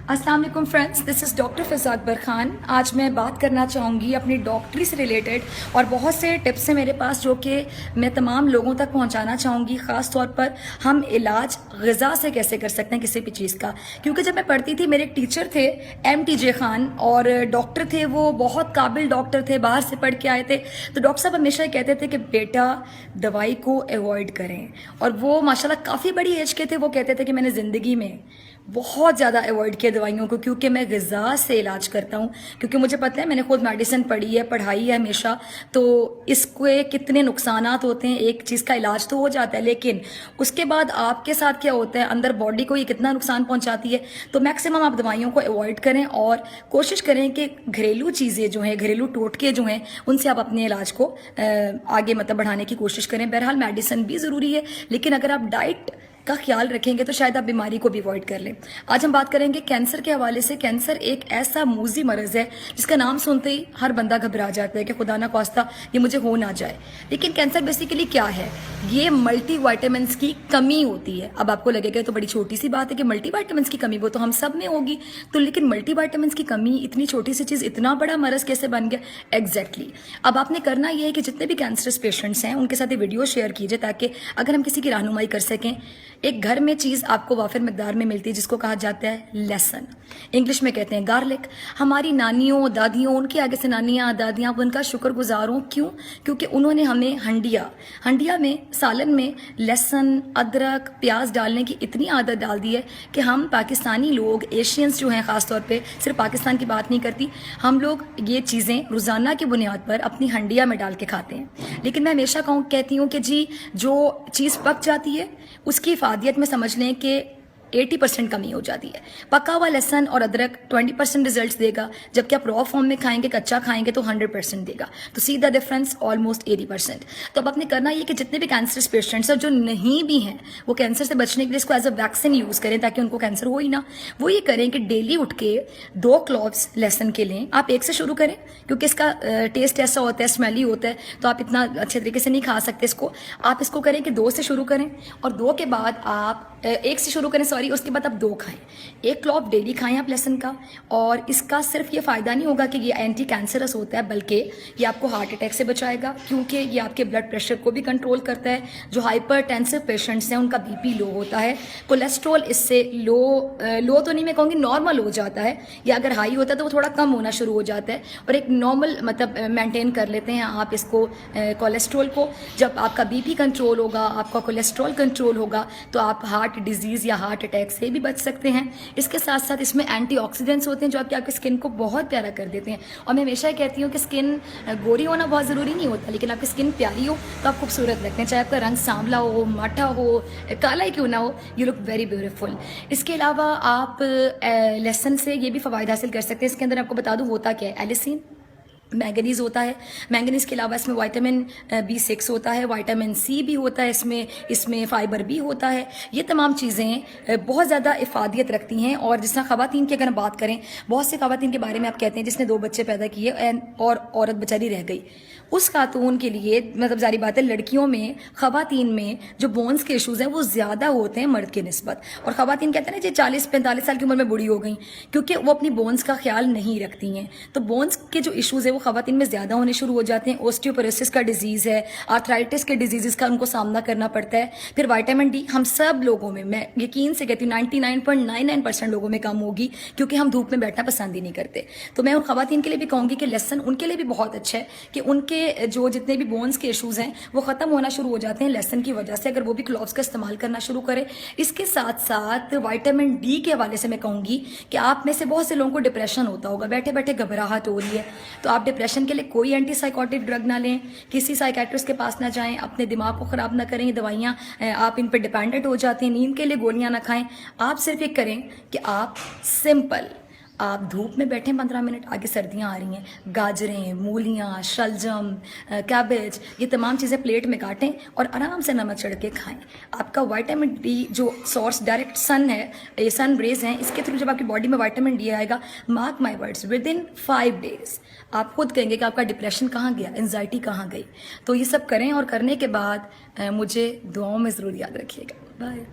अस्सलाम वालेकुम friends, this is doctor फ़िज़ा अकबर ख़ान। आज मैं बात करना चाहूँगी अपनी डॉक्टरी से रिलेटेड और बहुत से टिप्स हैं मेरे पास जो कि मैं तमाम लोगों तक पहुँचाना चाहूँगी। ख़ास तौर पर हम इलाज ग़िज़ा से कैसे कर सकते हैं किसी भी चीज़ का, क्योंकि जब मैं पढ़ती थी मेरे एक टीचर थे MTJ ख़ान और डॉक्टर थे, वो बहुत काबिल डॉक्टर थे, बाहर से पढ़ के आए थे। तो डॉक्टर साहब हमेशा ये कहते थे कि बेटा दवाई को अवॉइड करें, और वो माशाल्लाह काफ़ी बड़ी एज के थे। वो कहते थे कि मैंने ज़िंदगी में बहुत ज़्यादा अवॉइड किया दवाइयों को, क्योंकि मैं ग़िज़ा से इलाज करता हूँ। क्योंकि मुझे पता है, मैंने खुद मेडिसिन पढ़ी है, पढ़ाई है हमेशा, तो इसके कितने नुकसानात होते हैं। एक चीज़ का इलाज तो हो जाता है, लेकिन उसके बाद आपके साथ क्या होता है, अंदर बॉडी को ये कितना नुकसान पहुँचाती है। तो मैक्सिमम आप दवाइयों को अवॉइड करें और कोशिश करें कि घरेलू चीज़ें जो हैं, घरेलू टोटके जो हैं, उनसे आप अपने इलाज को आगे बढ़ाने की कोशिश करें। बहरहाल मेडिसिन भी ज़रूरी है, लेकिन अगर आप डाइट का ख्याल रखेंगे तो शायद आप बीमारी को भी अवॉइड कर लें। आज हम बात करेंगे कैंसर के हवाले से। कैंसर एक ऐसा मूजी मरज़ है जिसका नाम सुनते ही हर बंदा घबरा जाता है कि खुदा ना खास्ता ये मुझे हो ना जाए। लेकिन कैंसर बेसिकली क्या है? ये मल्टी वाइटामिन्स की कमी होती है। अब आपको लगेगा तो बड़ी छोटी सी बात है कि मल्टी वाइटामिन्स की कमी, वो तो हम सब में होगी। तो लेकिन मल्टी वाइटामिन्स की कमी, इतनी छोटी सी चीज़ इतना बड़ा मरज़ कैसे बन गया? एग्जैक्टली अब आपने करना ये है कि जितने भी कैंसरस पेशेंट्स हैं उनके साथ ये वीडियो शेयर कीजिए, ताकि अगर हम किसी की रहनुमाई कर सकें। एक घर में चीज़ आपको वाफिर मकदार में मिलती है जिसको कहा जाता है लहसुन, इंग्लिश में कहते हैं गार्लिक। हमारी नानियों दादियों, उनके आगे से नानियाँ दादियाँ, उनका शुक्रगुजार हूँ। क्यों? क्योंकि उन्होंने हमें हंडिया में, सालन में लहसुन, अदरक, प्याज डालने की इतनी आदत डाल दी है कि हम पाकिस्तानी लोग, एशियंस जो हैं ख़ास तौर पे, सिर्फ पाकिस्तान की बात नहीं करती, हम लोग ये चीज़ें रोज़ाना की बुनियाद पर अपनी हंडिया में डाल के खाते हैं। लेकिन मैं हमेशा कहती हूँ कि जी, जो चीज़ पक जाती है उसकी इफादियत में समझ लें कि 80% कमी हो जाती है। पका हुआ लहसन और अदरक 20% रिजल्ट्स देगा, जबकि आप रॉ फॉर्म में खाएंगे, कच्चा खाएंगे तो 100% देगा। तो सी द डिफरेंस, ऑलमोस्ट 80%। तो अब आपने करना ये कि जितने भी कैंसर पेशेंट्स हैं जो नहीं भी हैं, वो कैंसर से बचने के लिए इसको एज अ वैक्सीन यूज़ करें ताकि उनको कैंसर हो ही ना। वो ये करें कि डेली उठ के 2 क्लॉव्स लहसन के लें। आप 1 से शुरू करें क्योंकि इसका टेस्ट ऐसा होता है, स्मेली होता है, तो आप इतना अच्छे तरीके से नहीं खा सकते इसको। आप इसको करें कि 2 से शुरू करें, और 2 के बाद आप 1 से शुरू करें, उसके बाद आप 2 खाएं। 1 क्लॉव डेली खाएं आप लहसुन का। और इसका सिर्फ ये फ़ायदा नहीं होगा कि ये एंटी कैंसरस होता है, बल्कि ये आपको हार्ट अटैक से बचाएगा, क्योंकि ये आपके ब्लड प्रेशर को भी कंट्रोल करता है। जो हाइपरटेंसिव पेशेंट्स हैं उनका BP लो होता है, कोलेस्ट्रॉल इससे लो तो नहीं मैं कहूँगी, नॉर्मल हो जाता है, या अगर हाई होता है तो वो थोड़ा कम होना शुरू हो जाता है, और एक नॉर्मल मेंटेन कर लेते हैं आप इसको, कोलेस्ट्रॉल को। जब आपका BP कंट्रोल होगा, आपका कोलेस्ट्रॉल कंट्रोल होगा, तो आप हार्ट डिजीज़ या हार्ट अटैक से भी बच सकते हैं। इसके साथ साथ इसमें एंटीऑक्सीडेंट्स होते हैं जो आपकी स्किन को बहुत प्यारा कर देते हैं। और मैं हमेशा कहती हूँ कि स्किन गोरी होना बहुत ज़रूरी नहीं होता, लेकिन आपकी स्किन प्यारी हो तो आप खूबसूरत लगते हैं। चाहे आपका रंग सांवला हो, माठा हो, काला ही क्यों ना हो, यू लुक वेरी ब्यूटीफुल। इसके अलावा आप लहसुन से ये भी फ़वाद हासिल कर सकते हैं। इसके अंदर आपको बता दूँ होता क्या है, एलिसिन, मैंगनीज़ होता है। मैंगनीज़ के अलावा इसमें विटामिन B6 होता है, विटामिन C भी होता है, इसमें फाइबर भी होता है। ये तमाम चीज़ें बहुत ज़्यादा इफादियत रखती हैं। और जिस तरह ख़वातीन की अगर हम बात करें, बहुत से ख़वातीन के बारे में आप कहते हैं जिसने 2 बच्चे पैदा किए और औरत बेचारी रह गई, उस खातून के लिए जारी बात है, लड़कियों में, ख़वातीन में जो बोन्स के इशूज़ हैं वो ज़्यादा होते हैं मर्द के निस्बत। और ख़वातीन कहते हैं ना, 40-45 साल की उम्र में बूढ़ी हो गई, क्योंकि वो अपनी बोन्स का ख्याल नहीं रखती हैं। तो बोन्स के जो इशूज़ है ख़वातीन में ज़्यादा होने शुरू हो जाते हैं। ओस्टियोपोरोसिस का डिजीज़ है, आर्थराइटिस के डिजीज़ का उनको सामना करना पड़ता है। फिर विटामिन D हम सब लोगों में, मैं यकीन से कहती हूँ 99.99% लोगों में कम होगी, क्योंकि हम धूप में बैठना पसंद ही नहीं करते। तो मैं उन ख़वातीन के लिए भी कहूँगी कि लहसुन उनके लिए भी बहुत अच्छा है कि उनके जो जितने भी बोन्स के इशूज़ हैं वो ख़त्म होना शुरू हो जाते हैं लहसुन की वजह से, अगर वो भी क्लॉव्स का इस्तेमाल करना शुरू करें। इसके साथ साथ विटामिन D के हवाले से मैं कहूँगी कि आप में से बहुत से लोगों को डिप्रेशन होता होगा, बैठे बैठे घबराहट हो रही है, तो आप डिप्रेशन के लिए कोई एंटीसाइकोटिक ड्रग ना लें, किसी साइकेट्रिस्ट के पास ना जाएं, अपने दिमाग को ख़राब ना करें। दवाइयाँ आप इन पर डिपेंडेंट हो जाते हैं, नींद के लिए गोलियाँ ना खाएं। आप सिर्फ ये करें कि आप सिंपल, आप धूप में बैठें 15 मिनट, आगे सर्दियाँ आ रही हैं, गाजरें, मूलियाँ, शलजम, कैबेज, ये तमाम चीज़ें प्लेट में काटें और आराम से नमक चढ़ के खाएं। आपका विटामिन D जो सोर्स डायरेक्ट सन है, ये सन रेज हैं, इसके थ्रू जब आपकी बॉडी में विटामिन D आएगा, mark my words, with in 5 days आप खुद कहेंगे कि आपका डिप्रेशन कहाँ गया, एंजाइटी कहाँ गई। तो ये सब करें, और करने के बाद मुझे दुआओं में ज़रूर याद रखिएगा। बाय।